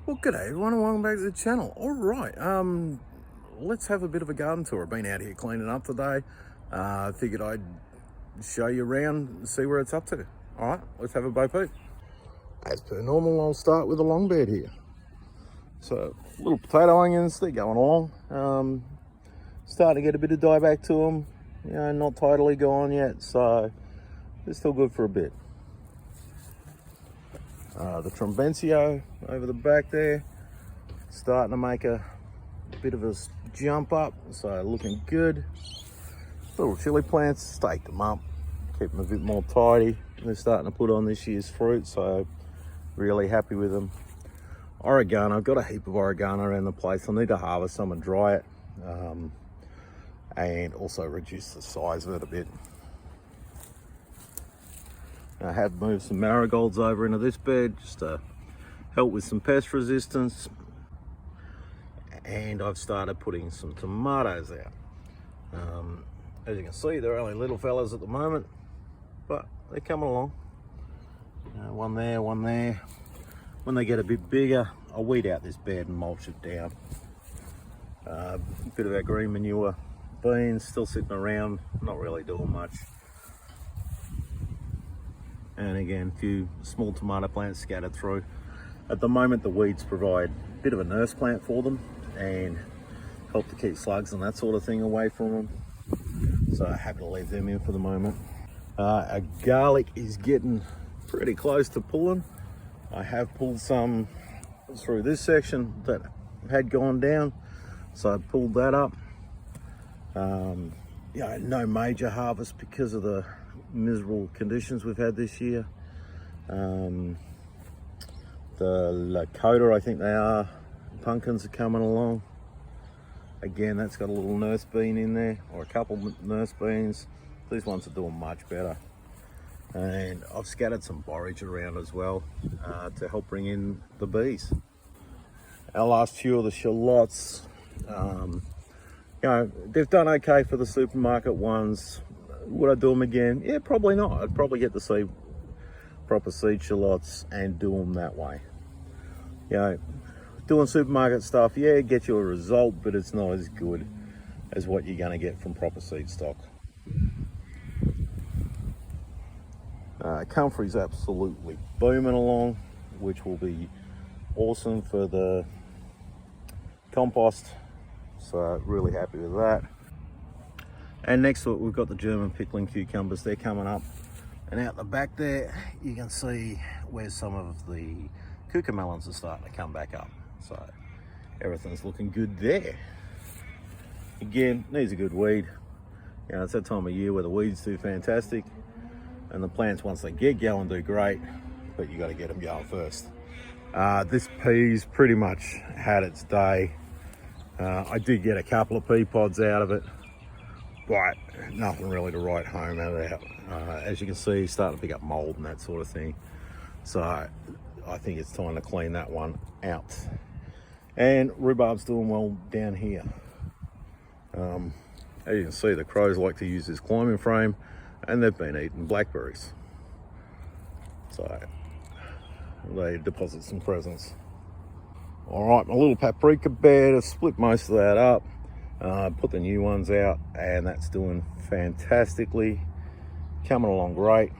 Well, g'day everyone and welcome back to the channel. All right, let's have a bit of a garden tour. I've been out here cleaning up today. Figured I'd show you around and see where it's up to. All right, let's have a bow peep. As per normal, I'll start with a long bed here. So, little potato onions, they're going along. Starting to get a bit of dieback to them. You know, not totally gone yet, so they're still good for a bit. The Trombencio over the back there, starting to make a bit of a jump up, so looking good. Little chili plants, stake them up, keep them a bit more tidy. They're starting to put on this year's fruit, so really happy with them. Oregano, I've got a heap of oregano around the place. I need to harvest some and dry it, and also reduce the size of it a bit. I have moved some marigolds over into this bed just to help with some pest resistance, and I've started putting some tomatoes out. As you can see, they're only little fellas at the moment, but they're coming along. One there, one there. When they get a bit bigger, I'll weed out this bed and mulch it down. A bit of our green manure, beans still sitting around, not really doing much. And again, a few small tomato plants scattered through. At the moment, the weeds provide a bit of a nurse plant for them and help to keep slugs and that sort of thing away from them. So happy to leave them in for the moment. Our garlic is getting pretty close to pulling. I have pulled some through this section that had gone down, so I pulled that up. Yeah, no major harvest because of the miserable conditions we've had this year. The Lakota, I think they are, pumpkins are coming along. Again, that's got a little nurse bean in there, or a couple nurse beans. These ones are doing much better. And I've scattered some borage around as well to help bring in the bees. Our last few of the shallots, you know, they've done okay for the supermarket ones. Would I do them again? Yeah, probably not. I'd probably get to see proper seed shallots and do them that way. You know, doing supermarket stuff, yeah, get you a result, but it's not as good as what you're going to get from proper seed stock. Comfrey's absolutely booming along, which will be awesome for the compost. So really happy with that. And next to it, we've got the German pickling cucumbers. They're coming up, and out the back there you can see where some of the cucamelons are starting to come back up, so everything's looking good there. Again, needs a good weed. You know, it's that time of year where the weeds do fantastic, and the plants, once they get going, do great, but you got to get them going first. This pea's pretty much had its day. I did get a couple of pea pods out of it, but nothing really to write home about. As you can see, starting to pick up mold and that sort of thing. So I think it's time to clean that one out. And rhubarb's doing well down here. As you can see, the crows like to use this climbing frame, and they've been eating blackberries. So they deposit some presents. All right, my little paprika bed, I've split most of that up. Put the new ones out, and that's doing fantastically, coming along great.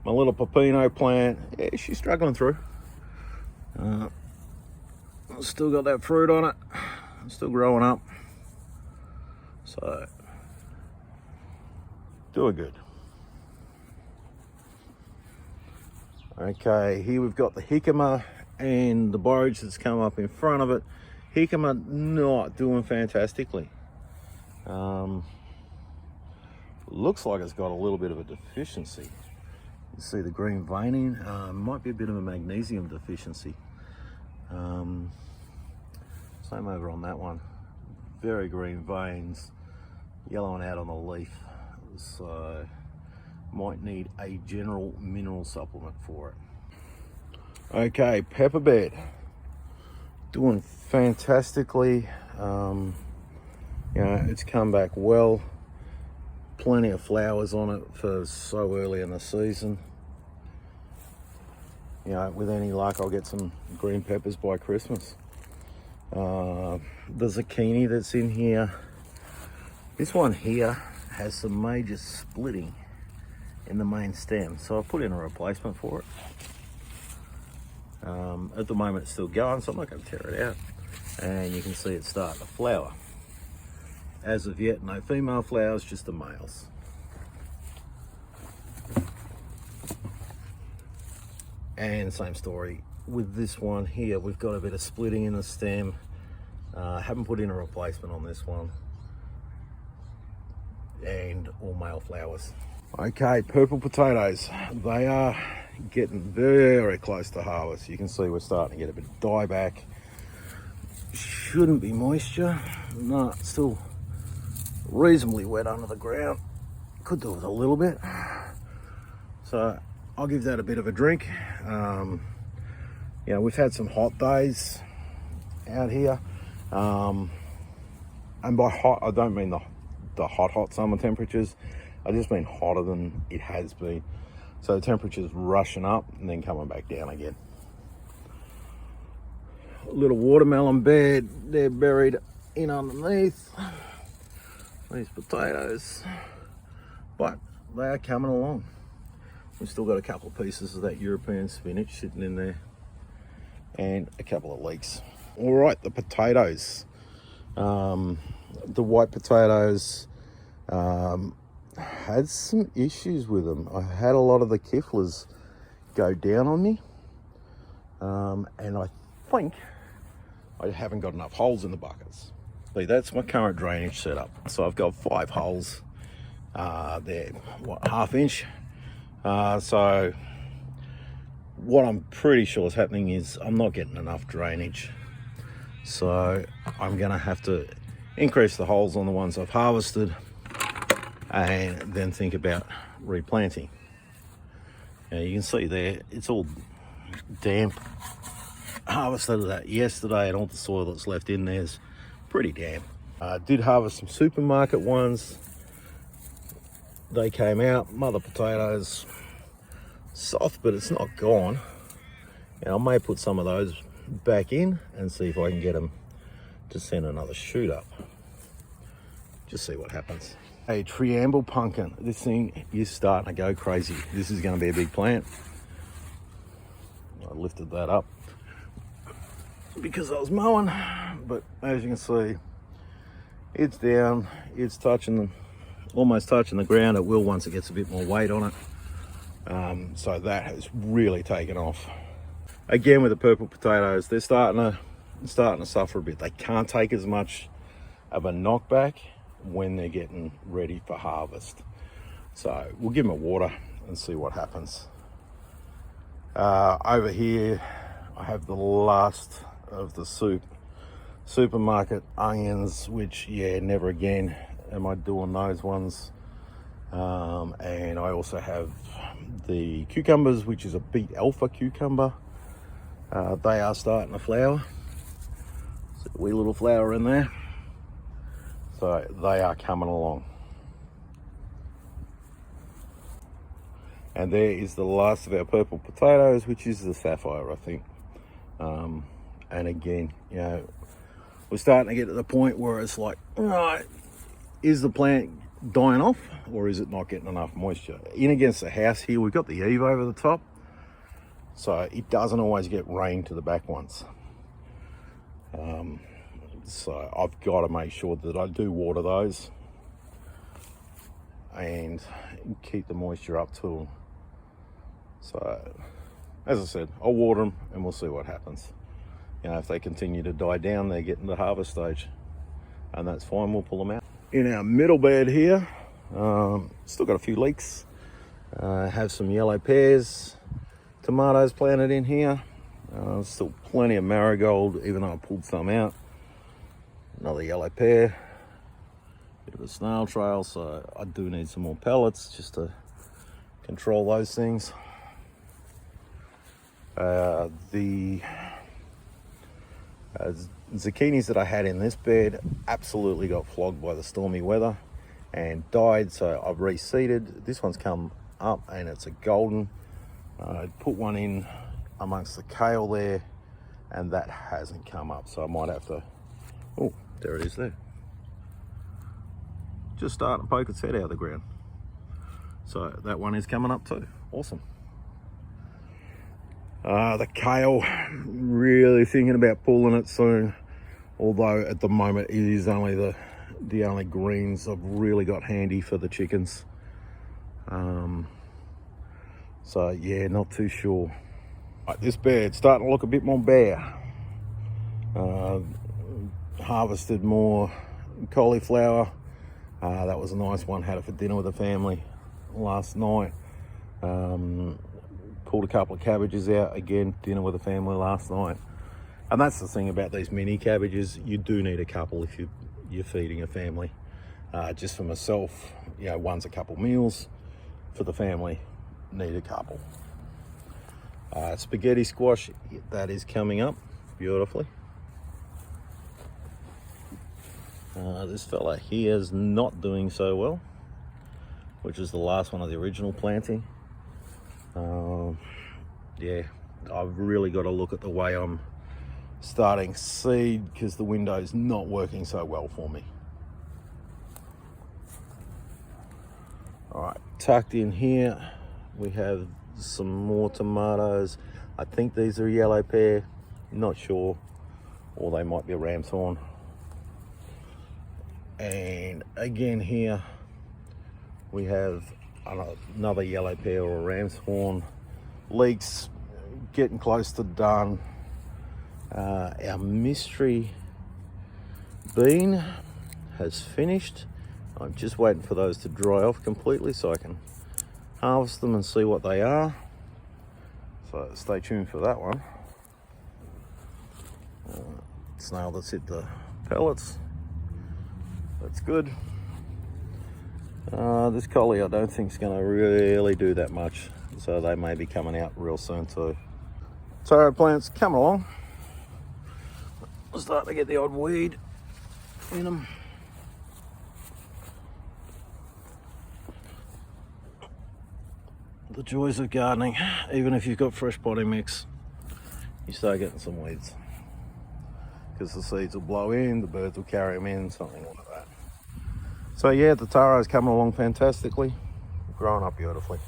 My little pepino plant, yeah, she's struggling through. Still got that fruit on it, still growing up, so doing good. Okay, here we've got the jicama and the borage that's come up in front of it. Jicama not doing fantastically. Looks like it's got a little bit of a deficiency. You see the green veining, might be a bit of a magnesium deficiency. Same over on that one. Very green veins, yellowing out on the leaf. So might need a general mineral supplement for it. Okay, pepper bed. Doing fantastically. You know, it's come back well. Plenty of flowers on it for so early in the season. you know, with any luck, I'll get some green peppers by Christmas. The zucchini that's in here, this one here has some major splitting in the main stem, so I put in a replacement for it. At the moment it's still going, so I'm not going to tear it out. And you can see it's starting to flower. As of yet, no female flowers, just the males. And same story with this one here. We've got a bit of splitting in the stem. Haven't put in a replacement on this one. And all male flowers. Okay, purple potatoes. They are getting very close to harvest. You can see we're starting to get a bit of dieback. Shouldn't be moisture. No, it's still reasonably wet under the ground. Could do with a little bit. So I'll give that a bit of a drink. You know, we've had some hot days out here. And by hot, I don't mean the hot summer temperatures. I just mean hotter than it has been. So the temperature's rushing up and then coming back down again. A little watermelon bed, they're buried in underneath these potatoes, but they are coming along. We've still got a couple of pieces of that European spinach sitting in there and a couple of leeks. All right, the potatoes. The white potatoes had some issues with them. I had a lot of the kiflers go down on me, and I think I haven't got enough holes in the buckets. See, that's my current drainage setup. So I've got 5 holes. They're what, 1/2 inch. So what I'm pretty sure is happening is I'm not getting enough drainage. So I'm gonna have to increase the holes on the ones I've harvested and then think about replanting. Now you can see there, it's all damp. Harvested that yesterday, and all the soil that's left in there is pretty damp. I did harvest some supermarket ones. They came out, mother potatoes, soft, but it's not gone. And I may put some of those back in and see if I can get them to send another shoot up. Just see what happens. Hey, Triamble Pumpkin. This thing is starting to go crazy. This is going to be a big plant. I lifted that up because I was mowing, but as you can see, it's down. It's touching, almost touching the ground. It will once it gets a bit more weight on it. So that has really taken off. Again, with the purple potatoes, they're starting to suffer a bit. They can't take as much of a knockback when they're getting ready for harvest. So we'll give them a water and see what happens. Over here, I have the last of the supermarket onions, which, yeah, never again am I doing those ones. And I also have the cucumbers, which is a big alpha cucumber. They are starting to flower. So a wee little flower in there. So they are coming along. And there is the last of our purple potatoes, which is the sapphire, I think. And again, you know, we're starting to get to the point where it's like, right, is the plant dying off or is it not getting enough moisture? In against the house here, we've got the eave over the top, so it doesn't always get rain to the back ones. So I've got to make sure that I do water those and keep the moisture up to them. So, as I said, I'll water them and we'll see what happens. You know, if they continue to die down, they're getting to harvest stage, and that's fine, we'll pull them out. In our middle bed here, still got a few leeks. Have some yellow pears, tomatoes planted in here. Still plenty of marigold, even though I pulled some out. Another yellow pear, bit of a snail trail, so I do need some more pellets just to control those things. The zucchinis that I had in this bed absolutely got flogged by the stormy weather and died, so I've reseeded. This one's come up and it's a golden. I put one in amongst the kale there, and that hasn't come up, so I might have to, oh, there it is there. Just starting to poke its head out of the ground. So that one is coming up too. Awesome. The kale, really thinking about pulling it soon, although at the moment it is only the only greens I've really got handy for the chickens. So yeah, not too sure. Right, this bed's starting to look a bit more bare. Harvested more cauliflower. That was a nice one, had it for dinner with the family last night. Pulled a couple of cabbages out, again, dinner with the family last night. And that's the thing about these mini cabbages, you do need a couple if you're feeding a family. Just for myself, you know, one's a couple meals. For the family, need a couple. Spaghetti squash, that is coming up beautifully. This fella here is not doing so well, which is the last one of the original planting. Yeah, I've really got to look at the way I'm starting seed, because the window's not working so well for me. All right, tucked in here we have some more tomatoes. I think these are yellow pear, not sure, or they might be a ram's horn. And again here we have another yellow pear or a ram's horn. Leeks getting close to done. Our mystery bean has finished. I'm just waiting for those to dry off completely so I can harvest them and see what they are. So stay tuned for that one. Snail that's hit the pellets. That's good. This collie I don't think is going to really do that much, so they may be coming out real soon too. Taro plants coming along. We'll start to get the odd weed in them. The joys of gardening, even if you've got fresh potting mix, you start getting some weeds, because the seeds will blow in, the birds will carry them in, something like that. So yeah, the taro's coming along fantastically, growing up beautifully.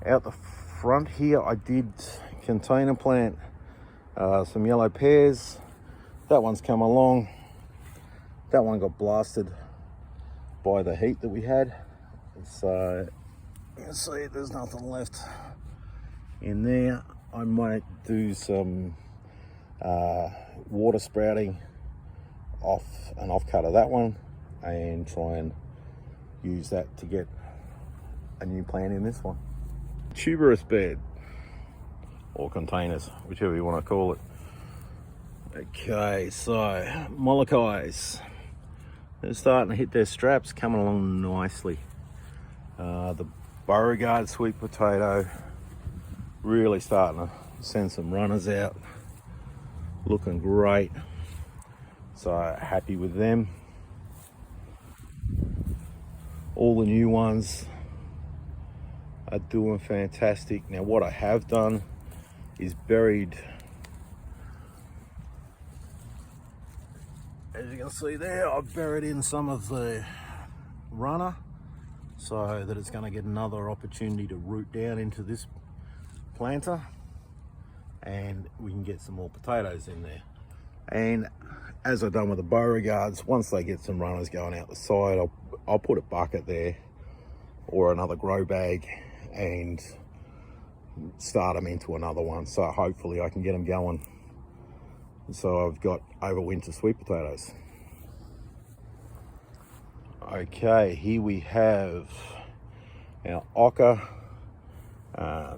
Out the front here I did container plant some yellow pears. That one's come along. That one got blasted by the heat that we had, so you can see there's nothing left in there. I might do some water sprouting off an offcut of that one and try and use that to get a new plant in this one. Tuberous bed, or containers, whichever you want to call it. Okay, so molokais, they're starting to hit their straps, coming along nicely. The Beauregard sweet potato really starting to send some runners out, looking great, so happy with them. All the new ones are doing fantastic. Now what I have done is buried, as you can see there, I've buried in some of the runner so that it's going to get another opportunity to root down into this planter, and we can get some more potatoes in there. And as I've done with the Beauregards, once they get some runners going out the side, I'll put a bucket there or another grow bag and start them into another one, so hopefully I can get them going, so I've got overwinter sweet potatoes. Okay, here we have our ocker.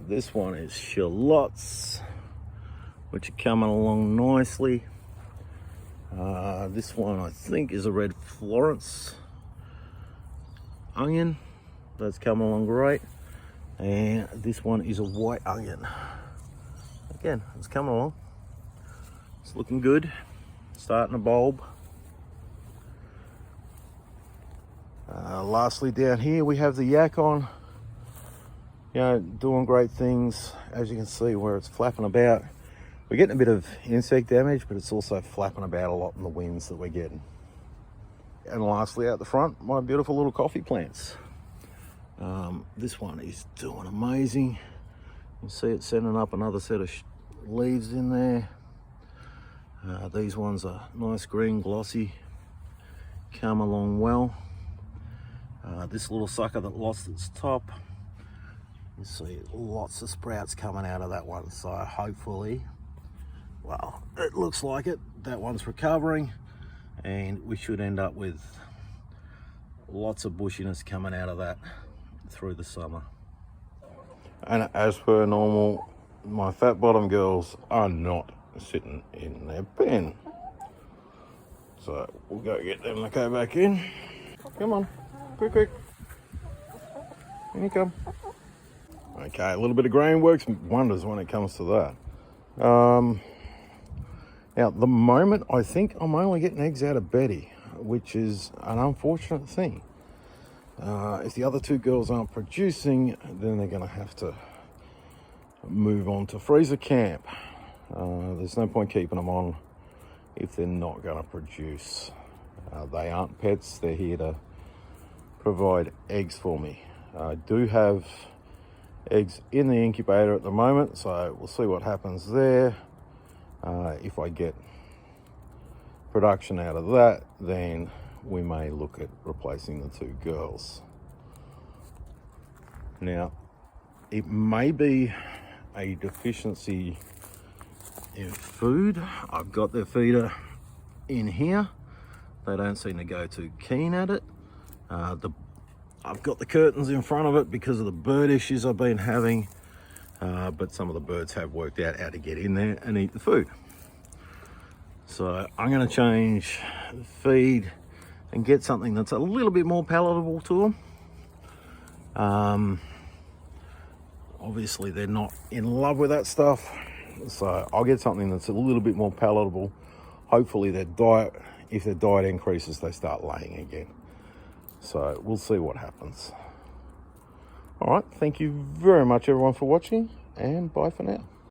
This one is shallots, which are coming along nicely. This one I think is a red Florence onion, that's coming along great. And this one is a white onion. Again, it's coming along. It's looking good. Starting to bulb. Lastly, down here we have the yak on. you know, doing great things. As you can see where it's flapping about, we're getting a bit of insect damage, but it's also flapping about a lot in the winds that we're getting. And lastly, out the front, my beautiful little coffee plants. This one is doing amazing. You see it sending up another set of leaves in there. These ones are nice green, glossy, come along well. This little sucker that lost its top, you see lots of sprouts coming out of that one, so hopefully, well, it looks like it, that one's recovering, and we should end up with lots of bushiness coming out of that through the summer. And as per normal, my fat bottom girls are not sitting in their pen, so we'll go get them to go back in. Come on, quick, quick, in you come. Okay, a little bit of grain works wonders when it comes to that. Now at the moment, I think I'm only getting eggs out of Betty, which is an unfortunate thing. If the other two girls aren't producing, then they're going to have to move on to freezer camp. There's no point keeping them on if they're not going to produce. They aren't pets, they're here to provide eggs for me. I do have eggs in the incubator at the moment, so we'll see what happens there. If I get production out of that, then we may look at replacing the two girls. Now, it may be a deficiency in food. I've got their feeder in here. They don't seem to go too keen at it. I've got the curtains in front of it because of the bird issues I've been having, but some of the birds have worked out how to get in there and eat the food. So I'm going to change the feed and get something that's a little bit more palatable to them. Obviously they're not in love with that stuff, so I'll get something that's a little bit more palatable. Hopefully their diet, if their diet increases, they start laying again. So we'll see what happens. All right, thank you very much everyone for watching, and bye for now.